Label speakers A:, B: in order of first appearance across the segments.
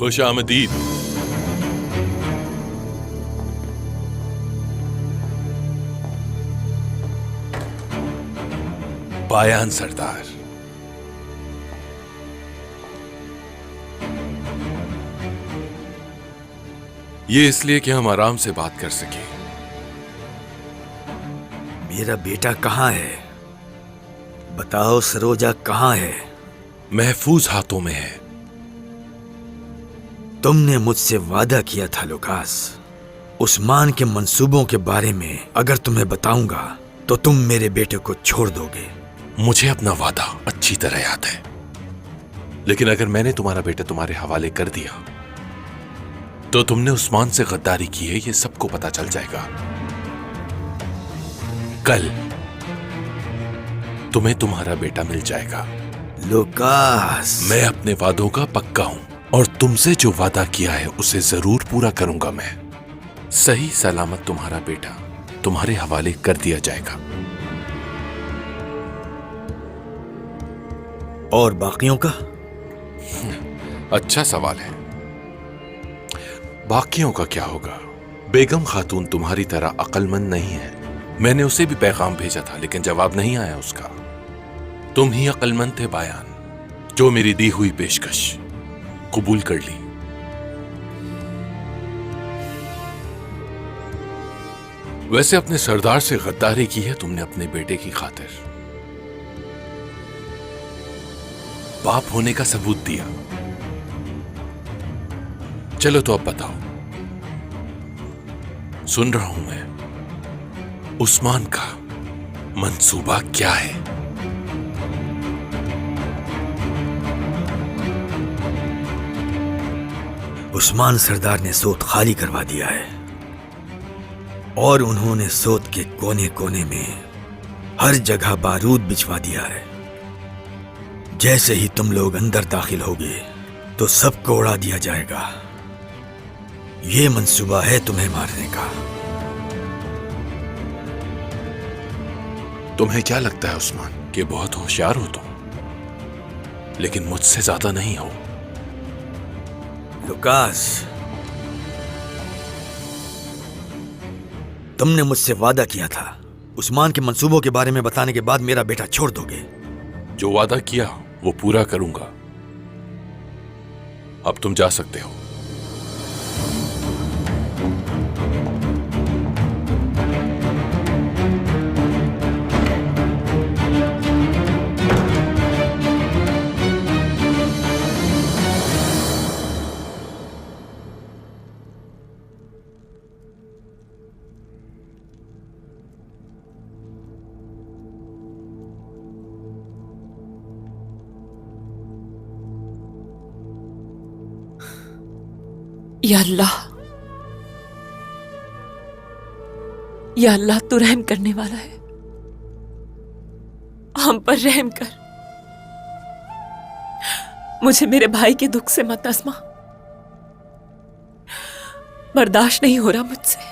A: खुश आमदीद। बायान सरदार। ये इसलिए कि हम आराम से बात कर सके।
B: मेरा बेटा कहाँ है? बताओ सरोजा कहाँ है?
A: महफूज हाथों में है।
B: तुमने मुझसे वादा किया था लुकास, उस्मान के मंसूबों के बारे में अगर तुम्हें बताऊंगा तो तुम मेरे बेटे को छोड़ दोगे।
A: मुझे अपना वादा अच्छी तरह याद है, लेकिन अगर मैंने तुम्हारा बेटा तुम्हारे हवाले कर दिया तो तुमने उस्मान से गद्दारी की है, ये सबको पता चल जाएगा। कल तुम्हें तुम्हारा बेटा मिल जाएगा।
B: लुकास,
A: मैं अपने वादों का पक्का हूं और तुमसे जो वादा किया है उसे जरूर पूरा करूंगा। मैं सही सलामत तुम्हारा बेटा तुम्हारे हवाले कर दिया जाएगा।
B: और बाकियों का?
A: अच्छा सवाल है। बाकियों का क्या होगा? बेगम खातून तुम्हारी तरह अक्लमंद नहीं है। मैंने उसे भी पैगाम भेजा था लेकिन जवाब नहीं आया उसका। तुम ही अक्लमंद थे बायान, जो मेरी दी हुई पेशकश कबूल कर ली। वैसे अपने सरदार से गद्दारी की है तुमने अपने बेटे की खातिर। बाप होने का सबूत दिया। चलो तो अब बताओ, सुन रहा हूं मैं, उस्मान का मंसूबा क्या है?
B: उस्मान सरदार ने सोत खाली करवा दिया है और उन्होंने सोत के कोने कोने में हर जगह बारूद बिछवा दिया है। जैसे ही तुम लोग अंदर दाखिल होगे तो सबको उड़ा दिया जाएगा। ये मंसूबा है तुम्हें मारने का।
A: तुम्हें क्या लगता है उस्मान कि बहुत होशियार हो तुम, लेकिन मुझसे ज्यादा नहीं हो।
B: लुकास, तुमने मुझसे वादा किया था उस्मान के मंसूबों के बारे में बताने के बाद मेरा बेटा छोड़ दोगे।
A: जो वादा किया वो पूरा करूंगा। अब तुम जा सकते हो।
C: या अल्लाह, या अल्लाह तू रहम करने वाला है, हम पर रहम कर। मुझे मेरे भाई के दुख से मत आजमा। बर्दाश्त नहीं हो रहा मुझसे।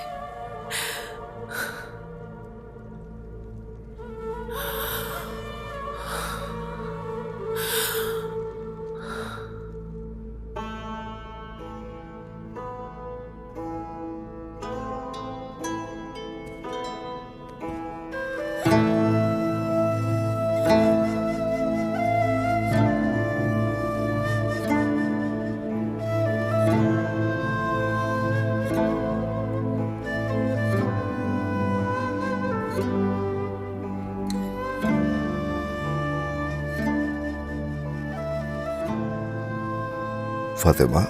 D: फातिमा।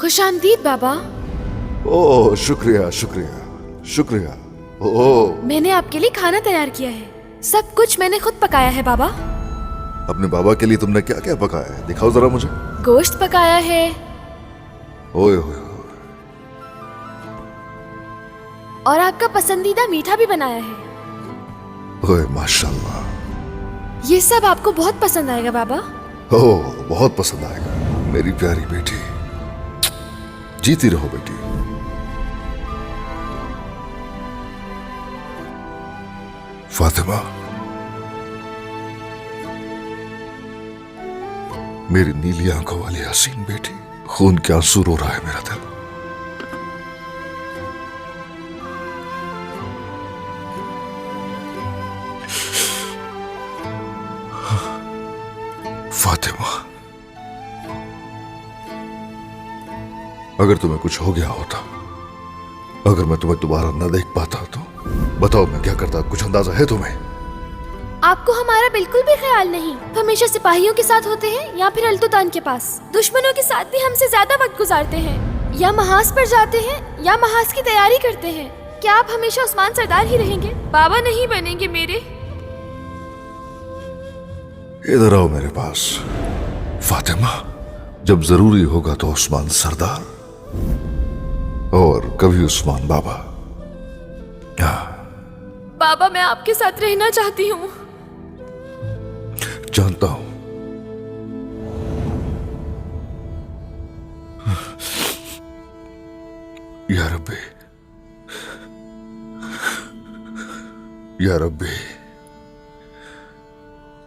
E: खुशामदीद बाबा।
D: ओह, शुक्रिया शुक्रिया शुक्रिया। ओह,
E: मैंने आपके लिए खाना तैयार किया है। सब कुछ मैंने खुद पकाया है बाबा।
D: अपने बाबा के लिए तुमने क्या क्या पकाया है? दिखाओ जरा मुझे।
E: गोश्त पकाया है।
D: ओए ओए।
E: और आपका पसंदीदा मीठा भी बनाया है।
D: ओए माशाल्लाह।
E: ये सब आपको बहुत पसंद आएगा बाबा।
D: ओह, बहुत पसंद आएगा मेरी प्यारी बेटी। जीती रहो बेटी। फातिमा, मेरी नीली आंखों वाली हसीन बेटी, खून के आंसू रो रहा है मेरा दिल। फातिमा, अगर तुम्हें कुछ हो गया होता, अगर मैं तुम्हें दोबारा न देख पाता तो बताओ मैं क्या करता? कुछ अंदाजा है तुम्हें?
E: आपको हमारा बिल्कुल भी ख्याल नहीं। हमेशा सिपाहियों के साथ होते हैं या फिर अल्तुतान के पास। दुश्मनों के साथ भी हमसे ज्यादा वक्त गुजारते हैं। या महाज पर जाते हैं या महाज की तैयारी करते हैं। क्या आप हमेशा उस्मान सरदार ही रहेंगे? बाबा नहीं बनेंगे मेरे?
D: इधर आओ मेरे पास फातिमा। जब जरूरी होगा तो उस्मान सरदार और कभी उस्मान बाबा।
E: बाबा, मैं आपके साथ रहना चाहती हूँ।
D: जानता हूं। या रब्बी, या रब्बी,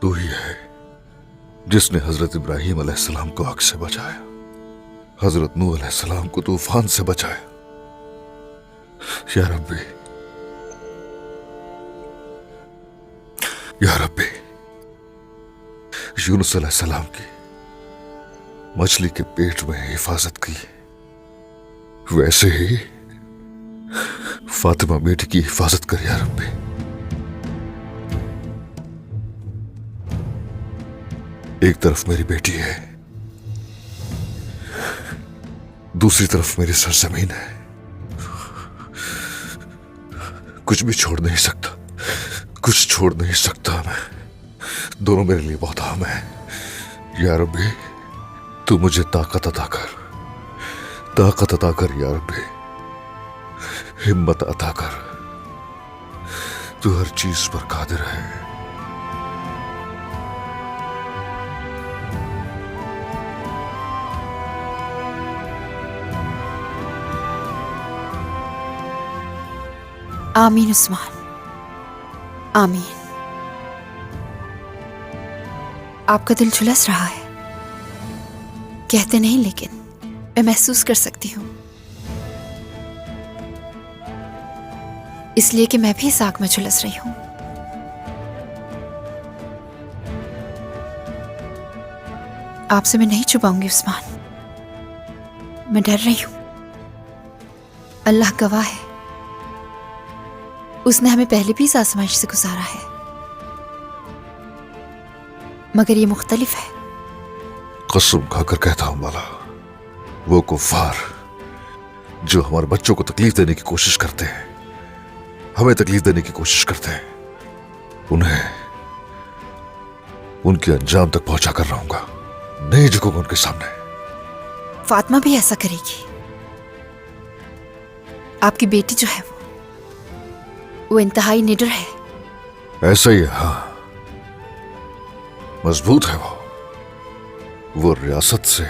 D: तू ही है जिसने हजरत इब्राहिम अलैहिस्सलाम को आग से बचाया, हजरत नूह अलैहिस्सलाम को तूफान से बचाया। या रब्बी, या रब्बी, यूनुस अलैहिस्सलाम की मछली के पेट में हिफाजत की, वैसे ही फातिमा बेटी की हिफाजत कर या रब्बी। एक तरफ मेरी बेटी है, दूसरी तरफ मेरी सरजमीन है। कुछ भी छोड़ नहीं सकता, कुछ छोड़ नहीं सकता मैं। दोनों मेरे लिए बहुत अहम है। या रब्बी, तू मुझे ताकत अता कर, ताकत अता कर या रब्बी, हिम्मत अता कर। तू हर चीज पर कादिर है।
C: आमीन उस्मान, आमीन। आपका दिल झुलस रहा है, कहते नहीं लेकिन मैं महसूस कर सकती हूँ, इसलिए कि मैं भी इस आग में झुलस रही हूँ। आपसे मैं नहीं छुपाऊंगी उस्मान, मैं डर रही हूँ। अल्लाह गवाह है, उसने हमें पहले भी इस आजमाइश से गुजारा है, मगर ये मुख्तलिफ है।
D: कसम खाकर कहता हूं माला, वो कुफ्फार जो हमारे बच्चों को तकलीफ देने की कोशिश करते हैं, हमें तकलीफ देने की कोशिश करते हैं, उन्हें उनके अंजाम तक पहुंचा कर रहूंगा। नहीं झुकूंगा उनके सामने।
C: फातिमा भी ऐसा करेगी। आपकी बेटी जो है वो इंतहाई निडर है।
D: ऐसा ही है, हाँ, मजबूत है वो रियासत से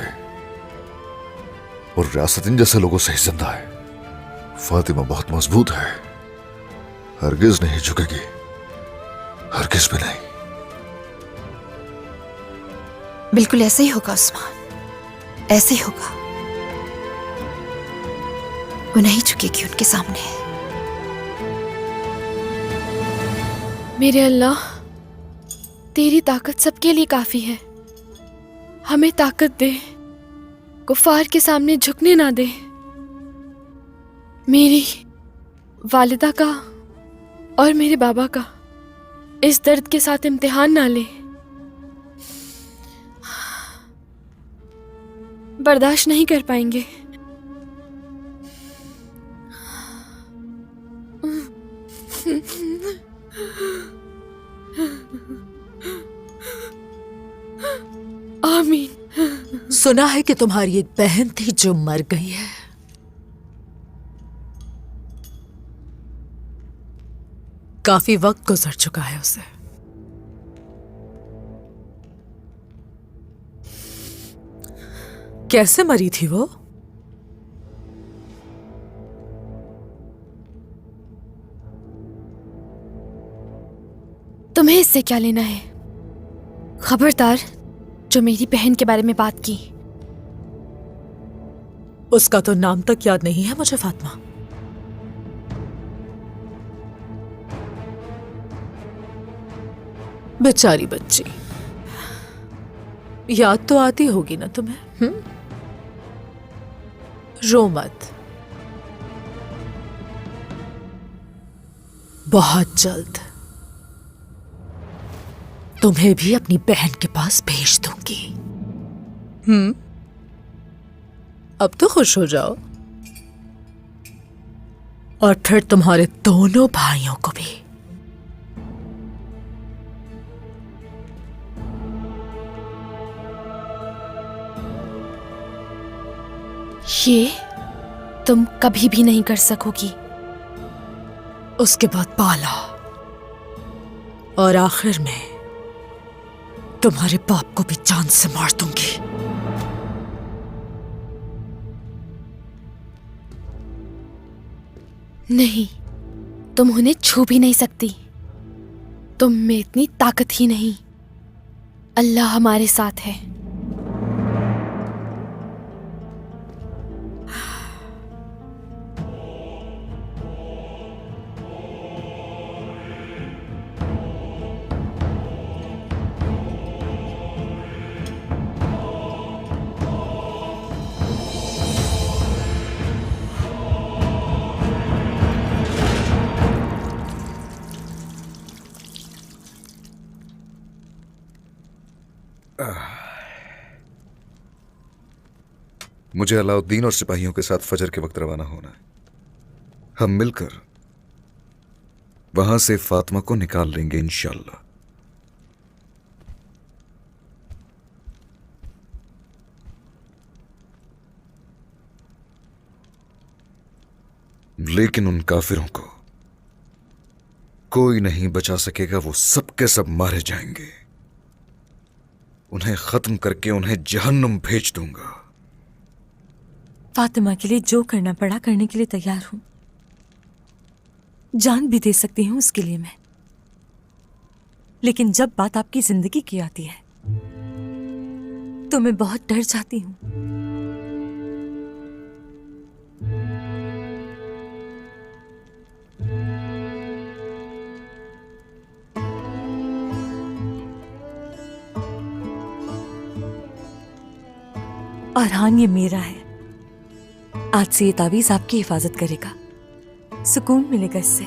D: और रियासतिन जैसे लोगों से ही जिंदा है। फातिमा बहुत मजबूत है, हरगिज नहीं झुकेगी, हरगिज भी नहीं।
C: बिल्कुल ऐसे ही होगा उस्मान, ऐसे ही होगा। वो नहीं झुकेगी उनके सामने।
E: मेरे अल्लाह, तेरी ताकत सबके लिए काफी है। हमें ताकत दे, कुफार के सामने झुकने ना दे। मेरी वालिदा का और मेरे बाबा का इस दर्द के साथ इम्तिहान ना ले। बर्दाश्त नहीं कर पाएंगे। आमीन।
C: सुना है कि तुम्हारी एक बहन थी जो मर गई है। काफी वक्त गुजर चुका है उसे। कैसे मरी थी वो?
E: तुम्हें इससे क्या लेना है? खबरदार जो मेरी बहन के बारे में बात की।
F: उसका तो नाम तक याद नहीं है मुझे फातिमा। बेचारी बच्ची, याद तो आती होगी ना तुम्हें? रो मत, बहुत जल्द तुम्हें भी अपनी बहन के पास भेज दूंगी। अब तो खुश हो जाओ, और फिर तुम्हारे दोनों भाइयों को भी।
E: ये तुम कभी भी नहीं कर सकोगी।
F: उसके बाद बाला, और आखिर में तुम्हारे बाप को भी जान से मार दूंगी।
E: नहीं, तुम उन्हें छू भी नहीं सकती। तुम में इतनी ताकत ही नहीं। अल्लाह हमारे साथ है।
D: मुझे अलाउद्दीन और सिपाहियों के साथ फजर के वक्त रवाना होना है। हम मिलकर वहां से फातिमा को निकाल लेंगे इंशाअल्लाह। लेकिन उन काफिरों को कोई नहीं बचा सकेगा। वो सब के सब मारे जाएंगे। उन्हें खत्म करके उन्हें जहन्नुम भेज दूंगा।
G: फातिमा के लिए जो करना पड़ा करने के लिए तैयार हूं। जान भी दे सकती हूं उसके लिए मैं। लेकिन जब बात आपकी जिंदगी की आती है तो मैं बहुत डर जाती हूं। और हाँ, ये मेरा है। आज से ये तावीज आपकी हिफाजत करेगा। सुकून मिलेगा इससे।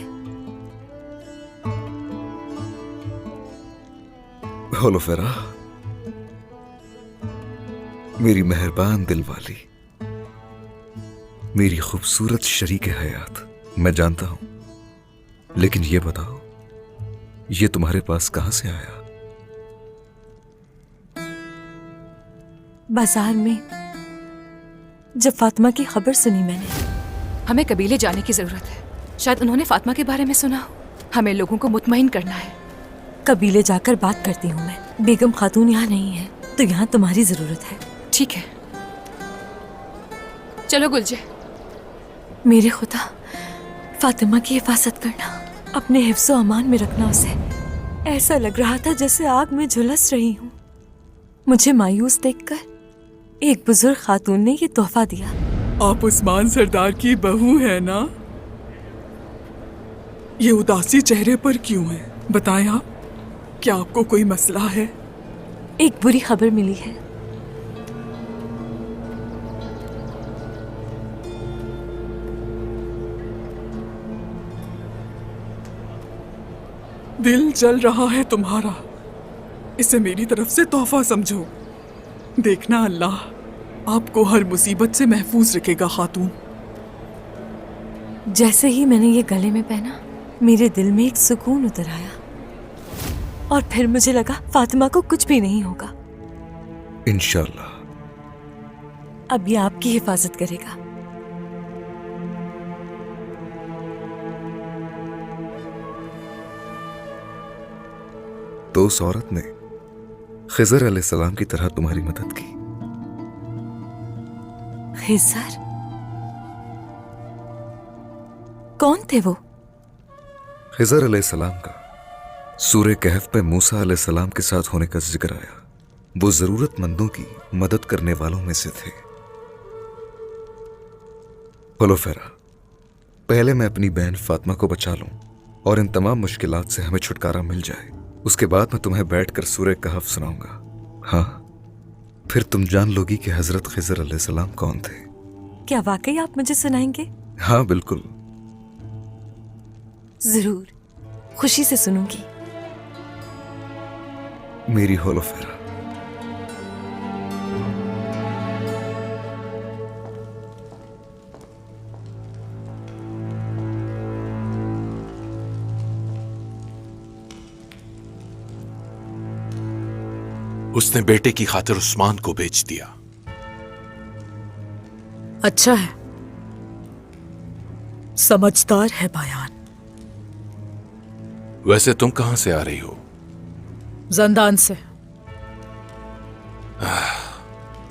D: होलोफेरा, मेरी मेहरबान दिल वाली, मेरी खूबसूरत शरीक हयात, मैं जानता हूं, लेकिन ये बताओ, ये तुम्हारे पास कहां से आया?
G: बाजार में जब फातिमा की खबर सुनी मैंने।
H: हमें कबीले जाने की जरूरत है। शायद उन्होंने फातिमा के बारे में सुना हो। हमें लोगों को मुतमईन करना है।
G: कबीले जाकर बात करती हूँ मैं। बेगम खातून यहाँ नहीं है तो यहाँ तुम्हारी जरूरत है।
H: ठीक है, चलो गुलजे।
G: मेरे खुदा, फातिमा की हिफाजत करना, अपने हिफ्ज़ो अमान में रखना उसे। ऐसा लग रहा था जैसे आग में झुलस रही हूँ। मुझे मायूस देखकर एक बुजुर्ग खातून ने ये तोहफा दिया।
I: आप उस्मान सरदार की बहू है ना? ये उदासी चेहरे पर क्यों है? बताएं आप, क्या आपको कोई मसला है?
G: एक बुरी खबर मिली है।
I: दिल जल रहा है तुम्हारा, इसे मेरी तरफ से तोहफा समझो। देखना अल्लाह आपको हर मुसीबत से महफूज रखेगा खातून।
G: जैसे ही मैंने ये गले में पहना, मेरे दिल में एक सुकून उतर आया और फिर मुझे लगा फातिमा को कुछ भी नहीं होगा।
D: इंशाअल्लाह।
G: अब ये आपकी हिफाजत करेगा।
D: तो उस औरत ने खिजर अलैहिस्सलाम की तरह तुम्हारी मदद की।
G: खिजर? कौन थे वो?
D: खिजर अलैहिस्सलाम का सूरे कहफ पे मूसा अलैहिस्सलाम के साथ होने का जिक्र आया। वो जरूरतमंदों की मदद करने वालों में से थे।
J: होलोफेरा, पहले मैं अपनी बहन फातिमा को बचा लूं और इन तमाम मुश्किलात से हमें छुटकारा मिल जाए। उसके बाद मैं तुम्हें बैठकर सूरह कहफ सुनाऊंगा। हाँ, फिर तुम जान लोगी कि हजरत खिज़र अलैहिस्सलाम कौन थे।
G: क्या वाकई आप मुझे सुनाएंगे?
J: हाँ बिल्कुल।
G: जरूर, खुशी से सुनूंगी।
J: मेरी होलोफेरा,
A: उसने बेटे की खातिर उस्मान को बेच दिया।
F: अच्छा है, समझदार है बयान।
A: वैसे तुम कहां से आ रही हो?
F: जंदान से।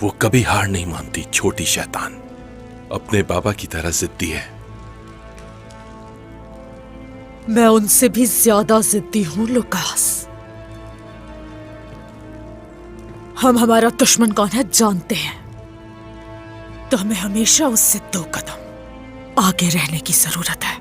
A: वो कभी हार नहीं मानती, छोटी शैतान। अपने बाबा की तरह जिद्दी है।
F: मैं उनसे भी ज्यादा जिद्दी हूं लुकास। हम हमारा दुश्मन कौन है जानते हैं, तो हमें हमेशा उससे 2 कदम आगे रहने की जरूरत है।